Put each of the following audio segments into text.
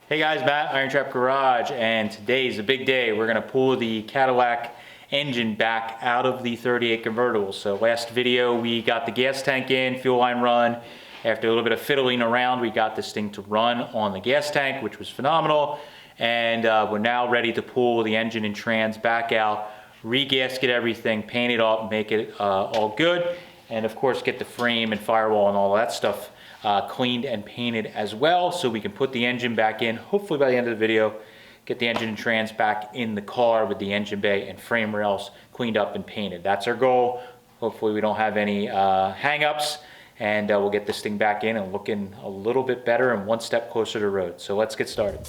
Hey guys, Matt, IronTrap Garage, and today's a big day. We're gonna pull the Cadillac engine back out of the 38 convertible. So last video, we got the gas tank in, fuel line run. After a little bit of fiddling around, we got this thing to run on the gas tank, which was phenomenal. And we're now ready to pull the engine and trans back out, re-gasket everything, paint it up, make it all good. And of course, get the frame and firewall and all that stuff cleaned and painted as well, so we can put the engine back in, hopefully by the end of the video, get the engine and trans back in the car with the engine bay and frame rails cleaned up and painted. That's our goal. Hopefully we don't have any hang-ups, and we'll get this thing back in and looking a little bit better and one step closer to road. So let's get started.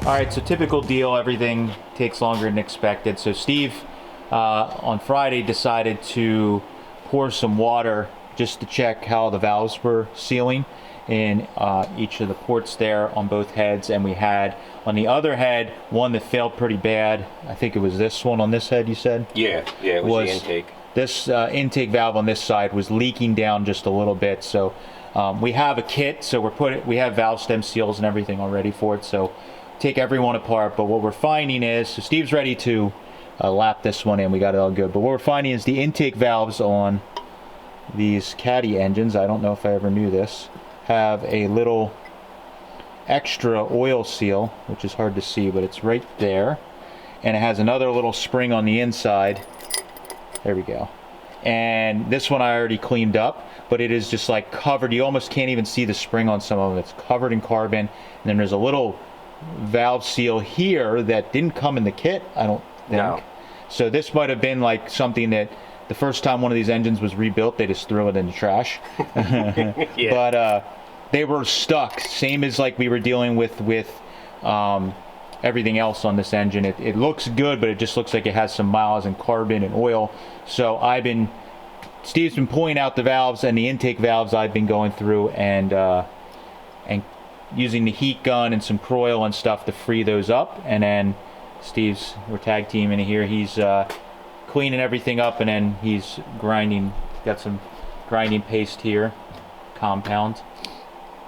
All right, so typical deal, everything takes longer than expected. So Steve, on Friday, decided to pour some water just to check how the valves were sealing in each of the ports there on both heads. And we had, on the other head, one that failed pretty bad. I think it was this one on this head, you said? Yeah, it was the intake. This intake valve on this side was leaking down just a little bit. So we have a kit, so we have valve stem seals and everything already for it. So take everyone apart, but what we're finding is, so Steve's ready to lap this one in, we got it all good, but what we're finding is the intake valves on these Caddy engines, I don't know if I ever knew this, have a little extra oil seal, which is hard to see, but it's right there, and it has another little spring on the inside. There we go. And this one I already cleaned up, but it is just like covered, you almost can't even see the spring on some of them. It's covered in carbon, and then there's a little valve seal here that didn't come in the kit, I don't think. No. So this might have been like something that the first time one of these engines was rebuilt, they just threw it in the trash. Yeah. But they were stuck, same as like we were dealing with everything else on this engine. It looks good, but it just looks like it has some miles and carbon and oil. So Steve's been pulling out the valves, and the intake valves I've been going through and using the heat gun and some Croil and stuff to free those up. And then we're tag teaming here. He's cleaning everything up, and then he's grinding. Got some grinding paste here, compound.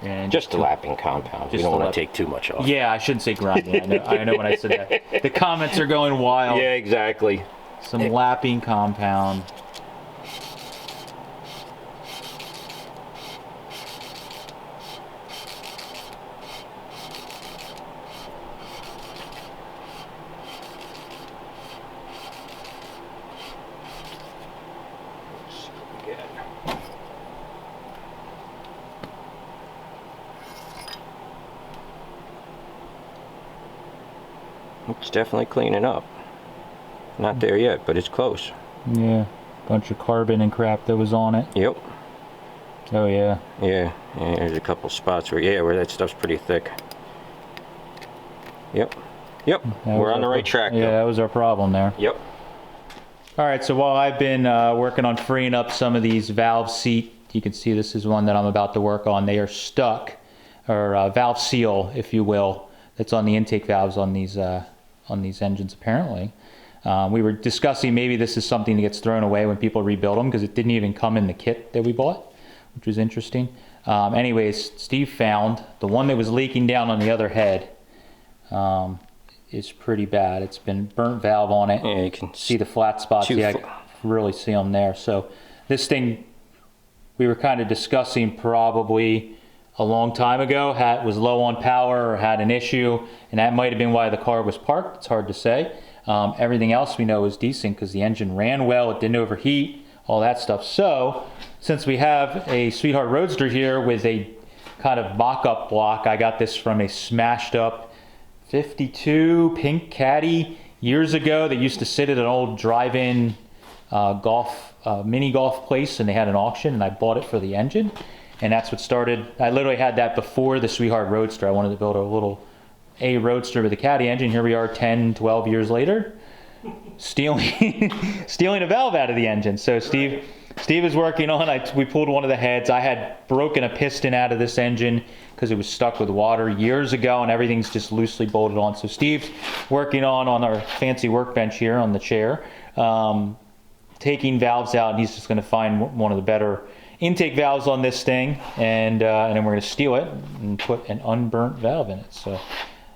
And just a lapping compound. We don't want to take too much off. Yeah, I shouldn't say grinding. I know when I said that. The comments are going wild. Yeah, exactly. some lapping compound. It's definitely cleaning up. Not there yet, but it's close. Yeah, bunch of carbon and crap that was on it. Yep. Oh yeah. Yeah, there's a couple spots where that stuff's pretty thick. Yep. Yep. We're on the right track. Yeah, that was our problem there. Yep. All right, so while I've been working on freeing up some of these valve seat, you can see this is one that I'm about to work on. They are stuck, or valve seal, if you will, that's on the intake valves on these engines apparently. We were discussing maybe this is something that gets thrown away when people rebuild them because it didn't even come in the kit that we bought, which was interesting. Anyways, Steve found the one that was leaking down on the other head is pretty bad. It's been burnt valve on it. Yeah, you can see the flat spots. Yeah, I can really see them there. So this thing we were kind of discussing probably a long time ago, was low on power or had an issue, and that might have been why the car was parked. It's hard to say. Everything else we know is decent because the engine ran well, it didn't overheat, all that stuff. So since we have a Sweetheart Roadster here with a kind of mock-up block, I got this from a smashed up 52 pink Caddy years ago that used to sit at an old drive-in mini golf place, and they had an auction, and I bought it for the engine, and that's what started. I literally had that before the Sweetheart Roadster. I wanted to build a little Roadster with a Caddy engine. Here we are 10, 12 years later, stealing a valve out of the engine. So Steve is working on, we pulled one of the heads. I had broken a piston out of this engine because it was stuck with water years ago, and everything's just loosely bolted on. So Steve's working on our fancy workbench here on the chair, taking valves out, and he's just going to find one of the better intake valves on this thing, and then we're going to steal it and put an unburnt valve in it. So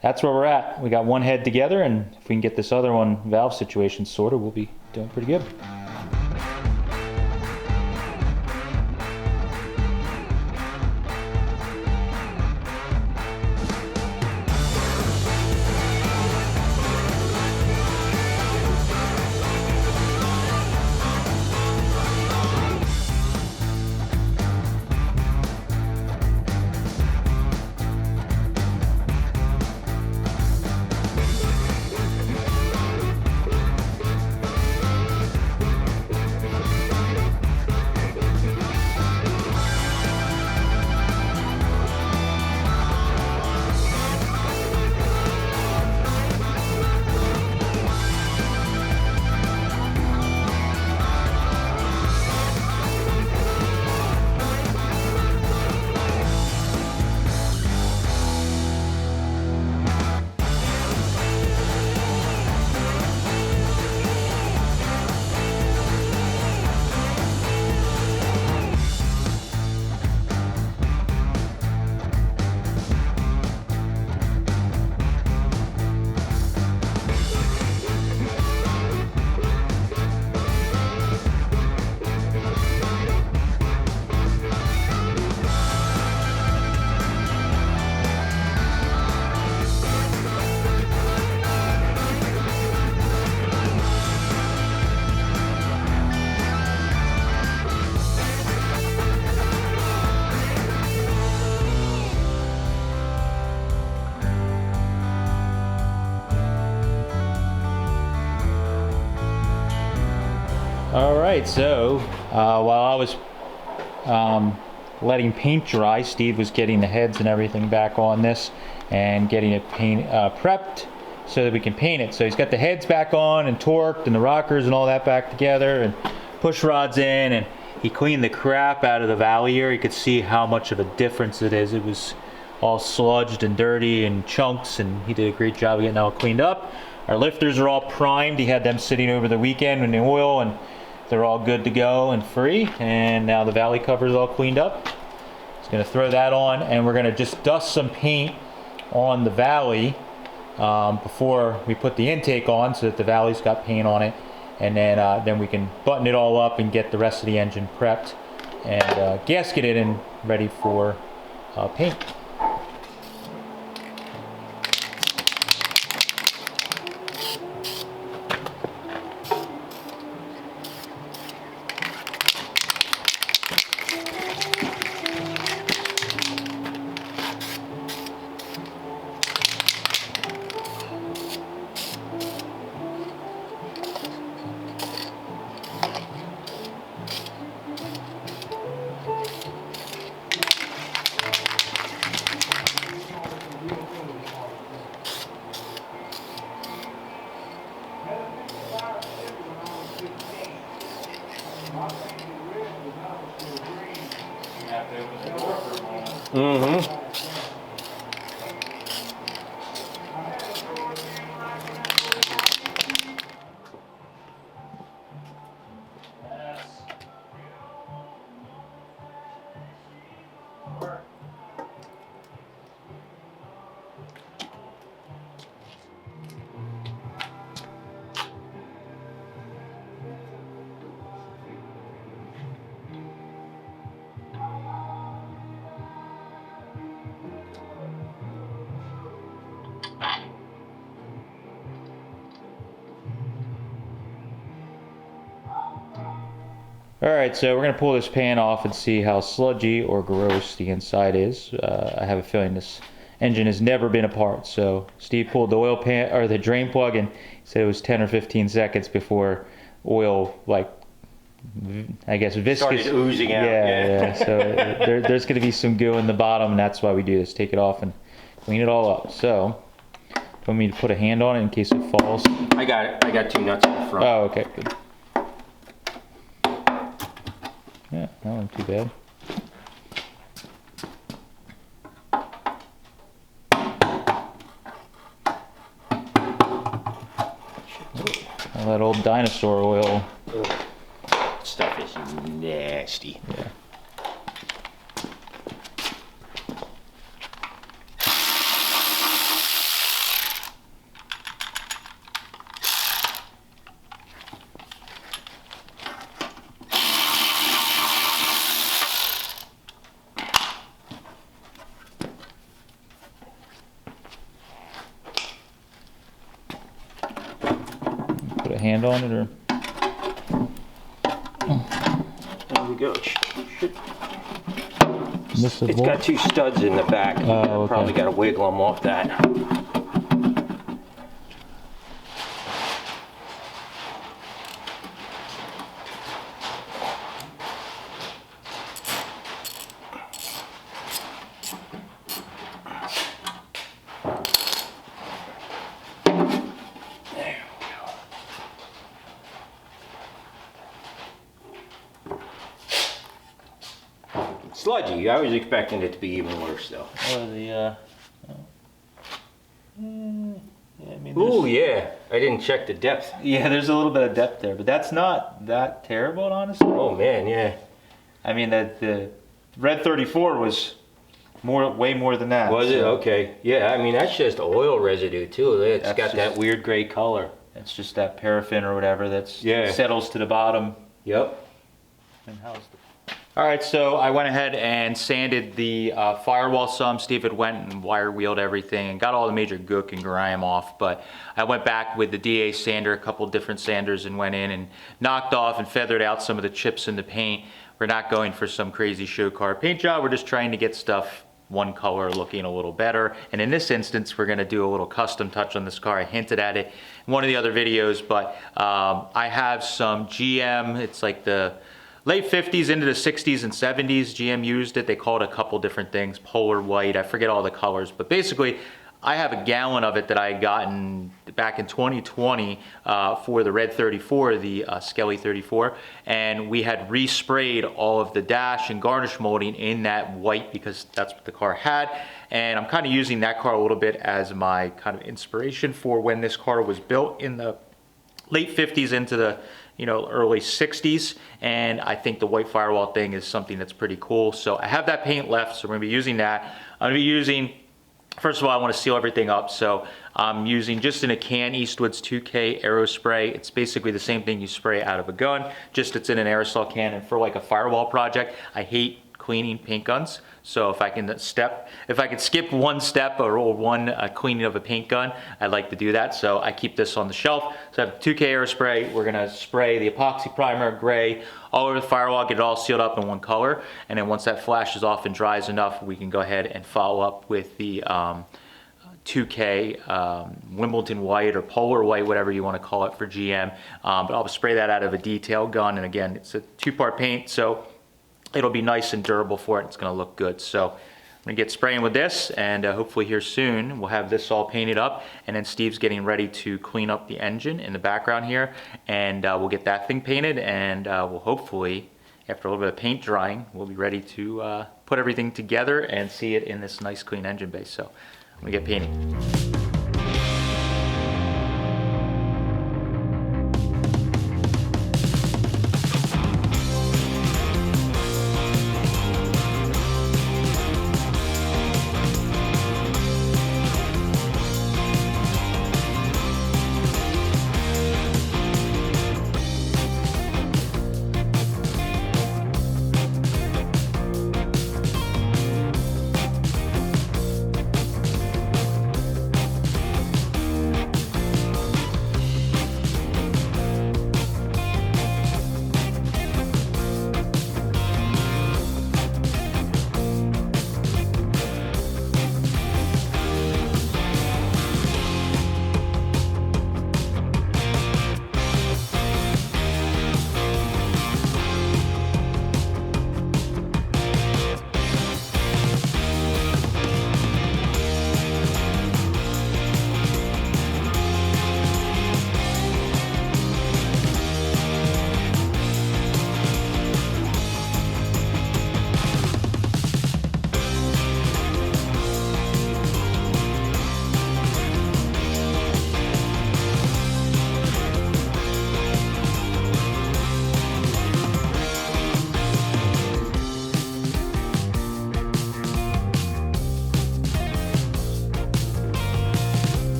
that's where we're at. We got one head together, and if we can get this other one valve situation sorted, we'll be doing pretty good. All right, so while I was letting paint dry, Steve was getting the heads and everything back on this and getting it prepped so that we can paint it. So he's got the heads back on and torqued and the rockers and all that back together and push rods in, and he cleaned the crap out of the valve here. You could see how much of a difference it is. It was all sludged and dirty and chunks, and he did a great job of getting it all cleaned up. Our lifters are all primed. He had them sitting over the weekend in the oil, and they're all good to go and free. And now the valley cover is all cleaned up. He's going to throw that on, and we're going to just dust some paint on the valley before we put the intake on, so that the valley's got paint on it. and then we can button it all up and get the rest of the engine prepped and gasketed and ready for paint. Mm-hmm. Alright, so we're going to pull this pan off and see how sludgy or gross the inside is. I have a feeling this engine has never been apart. So Steve pulled the oil pan, or the drain plug, and he said it was 10 or 15 seconds before oil, like, I guess viscous. Started oozing out. Yeah. So there's going to be some goo in the bottom, and that's why we do this. Take it off and clean it all up. So, do you want me to put a hand on it in case it falls? I got it. I got 2 nuts in the front. Oh, okay, good. Yeah, that wasn't too bad. All that old dinosaur oil. Ugh. Stuff is nasty. Yeah. Put a hand on it, or There we go. this is It's got 2 studs in the back. Oh, okay. Probably got to wiggle them off that. Sludgy. I was expecting it to be even worse, though. Oh, the yeah, I mean, Ooh, yeah. I didn't check the depth. yeah, there's a little bit of depth there, but that's not that terrible, honestly. Oh man, yeah. I mean, the red 34 was way more than that. Was it? so Okay. Yeah, I mean, that's just oil residue, too. It's That's got just- that weird gray color. It's just that paraffin or whatever that's Yeah. settles to the bottom. Yep. And how's all right, so I went ahead and sanded the firewall some. Steve had went and wire wheeled everything and got all the major gook and grime off. But I went back with the DA sander, a couple different sanders, and went in and knocked off and feathered out some of the chips in the paint. We're not going for some crazy show car paint job. We're just trying to get stuff one color looking a little better. And in this instance, we're gonna do a little custom touch on this car. I hinted at it in one of the other videos, but I have some GM, it's like the late 50s into the 60s and 70s, GM used it. They call it a couple different things, polar white, I forget all the colors, but basically I have a gallon of it that I had gotten back in 2020 for the red 34, the Skelly 34, and we had resprayed all of the dash and garnish molding in that white because that's what the car had. And I'm kind of using that car a little bit as my kind of inspiration for when this car was built in the late 50s into the early 60s, and I think the white firewall thing is something that's pretty cool. So I have that paint left, so we're gonna be using that. I'm gonna be using First of all, I want to seal everything up, so I'm using just in a can Eastwood's 2K Aerospray. It's basically the same thing you spray out of a gun, just it's in an aerosol can. And for like a firewall project, I hate cleaning paint guns. So if I can skip one step or one cleaning of a paint gun, I'd like to do that. So I keep this on the shelf. So I have 2K Aerospray. We're gonna spray the epoxy primer gray all over the firewall, get it all sealed up in one color. And then once that flashes off and dries enough, we can go ahead and follow up with the 2K Wimbledon white or polar white, whatever you want to call it for GM. But I'll spray that out of a detail gun. And again, it's a 2-part paint, so it'll be nice and durable for it. It's going to look good. So I'm going to get spraying with this, and hopefully here soon we'll have this all painted up, and then Steve's getting ready to clean up the engine in the background here, and we'll get that thing painted, and we'll hopefully, after a little bit of paint drying, we'll be ready to put everything together and see it in this nice clean engine base. So I'm going to get painting.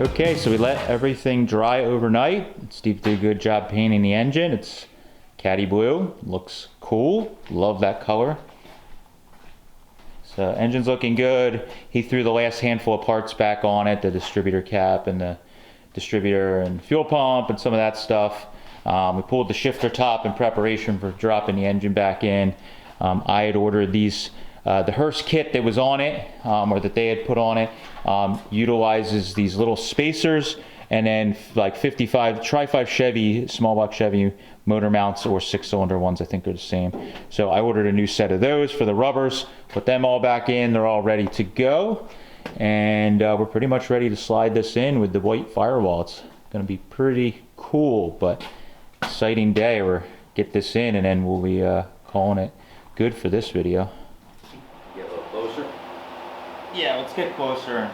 Okay, so we let everything dry overnight. Steve did a good job painting the engine. It's caddy blue, looks cool. Love that color. So engine's looking good. He threw the last handful of parts back on it, the distributor cap and the distributor and fuel pump and some of that stuff. We pulled the shifter top in preparation for dropping the engine back in. I had ordered these, the Hearst kit that was on it, or that they had put on it, utilizes these little spacers and then like 55 Tri-5 Chevy, small block Chevy motor mounts, or 6-cylinder ones, I think are the same. So I ordered a new set of those for the rubbers, put them all back in, they're all ready to go. And we're pretty much ready to slide this in with the white firewall. It's gonna be pretty cool, but exciting day. We're get this in and then we'll be calling it good for this video. Get a little closer. Yeah, let's get closer, and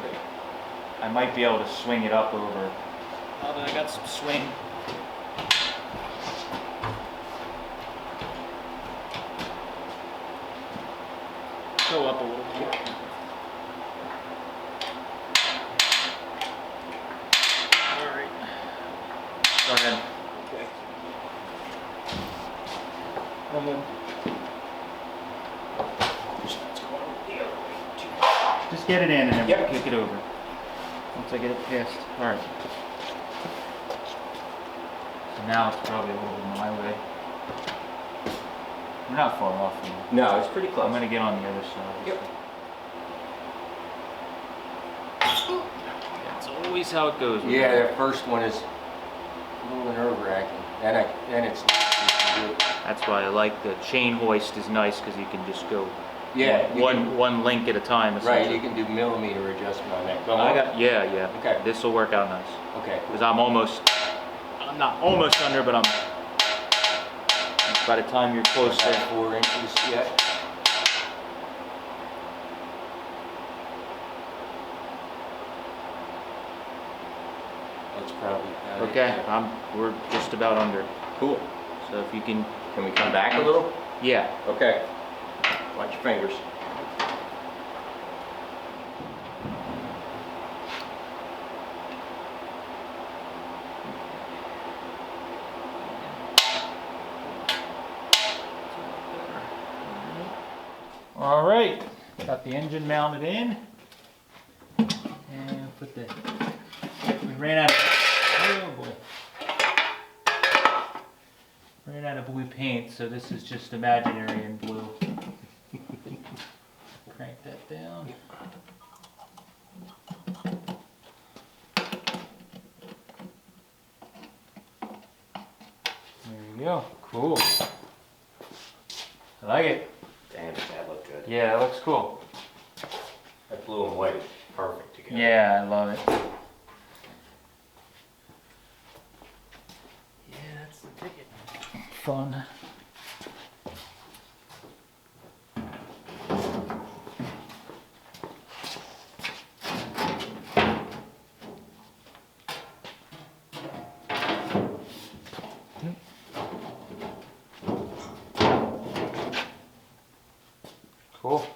I might be able to swing it up over. Although I got some swing. Go up a little bit. All right. Go ahead. Okay. One more. Just get it in and then we'll kick it over. Once I get it past. All right. Now it's probably a little bit my way. We're not far off from it. No, it's pretty close. I'm gonna get on the other side. Yep. That's always how it goes. Yeah, that first one is a little nerve-wracking. And it's That's why I like the chain hoist is nice because you can just go one link at a time. Right, you can do millimeter adjustment on that. Yeah. Okay. This will work out nice. Okay. Because I'm not almost under, but I'm. By the time you're close to 4 inches, yeah. That's probably about it. okay. We're just about under. Cool. So if you can. Can we come back a little? Yeah. Okay. Watch your fingers. All right, got the engine mounted in, and we ran out of blue paint, so this is just imaginary in blue. Crank that down. There you go. Cool. I like it. Damn, that looked good. Yeah, it looks cool. That blue and white is perfect together. Yeah, I love it. Yeah, that's the ticket. Fun. Cool.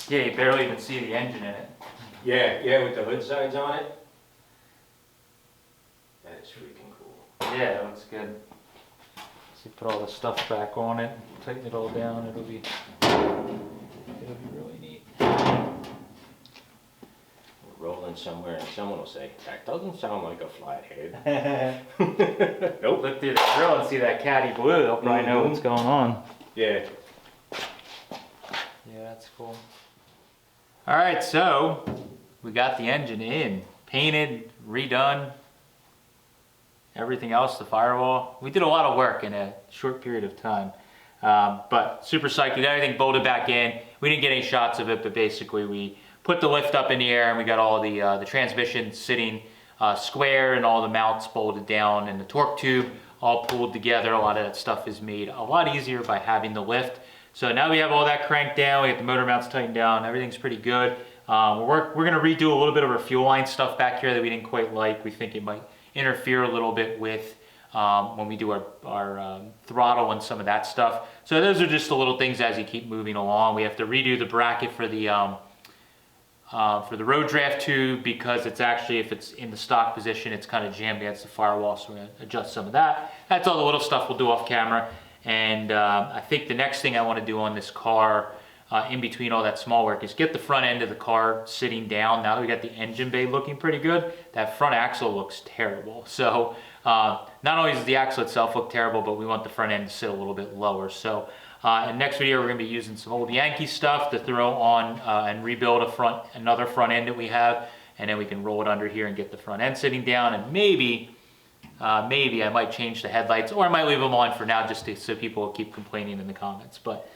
Yeah, you barely even see the engine in it. Yeah, with the hood sides on it. That is freaking cool. Yeah, it looks good. So you put all the stuff back on it, tighten it all down, it'll be really neat. We're rolling somewhere and someone will say, that doesn't sound like a flathead. Nope. Look through the grill and see that caddy blue, they'll probably know what's going on. Yeah. Yeah, that's cool. All right, so we got the engine in, painted, redone, everything else, the firewall. We did a lot of work in a short period of time, but super psyched. We got everything bolted back in. We didn't get any shots of it, but basically we put the lift up in the air and we got all the transmission sitting square and all the mounts bolted down and the torque tube all pulled together. A lot of that stuff is made a lot easier by having the lift. So now we have all that cranked down, we get the motor mounts tightened down, everything's pretty good. We're going to redo a little bit of our fuel line stuff back here that we didn't quite like. We think it might interfere a little bit with when we do our throttle and some of that stuff. So those are just the little things as you keep moving along. We have to redo the bracket for the road draft tube because it's actually, if it's in the stock position, it's kind of jammed against the firewall, so we're going to adjust some of that. That's all the little stuff we'll do off camera. And I think the next thing I want to do on this car, in between all that small work, is get the front end of the car sitting down. Now that we got the engine bay looking pretty good, that front axle looks terrible. So not only does the axle itself look terrible, but we want the front end to sit a little bit lower. So in the next video, we're going to be using some old Yankee stuff to throw on and rebuild another front end that we have, and then we can roll it under here and get the front end sitting down, and maybe I might change the headlights, or I might leave them on for now just so people will keep complaining in the comments. But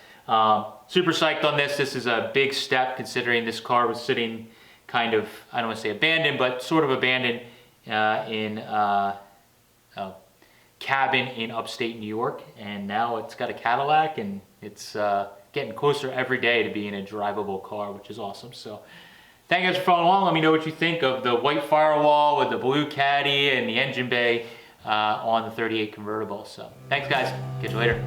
super psyched on this. This is a big step considering this car was sitting kind of, I don't want to say abandoned, but sort of abandoned in a cabin in upstate New York. And now it's got a Cadillac and it's getting closer every day to being a drivable car, which is awesome. So thank you guys for following along. Let me know what you think of the white Firewall with the blue caddy and the engine bay on the 38 convertible. So thanks guys, catch you later.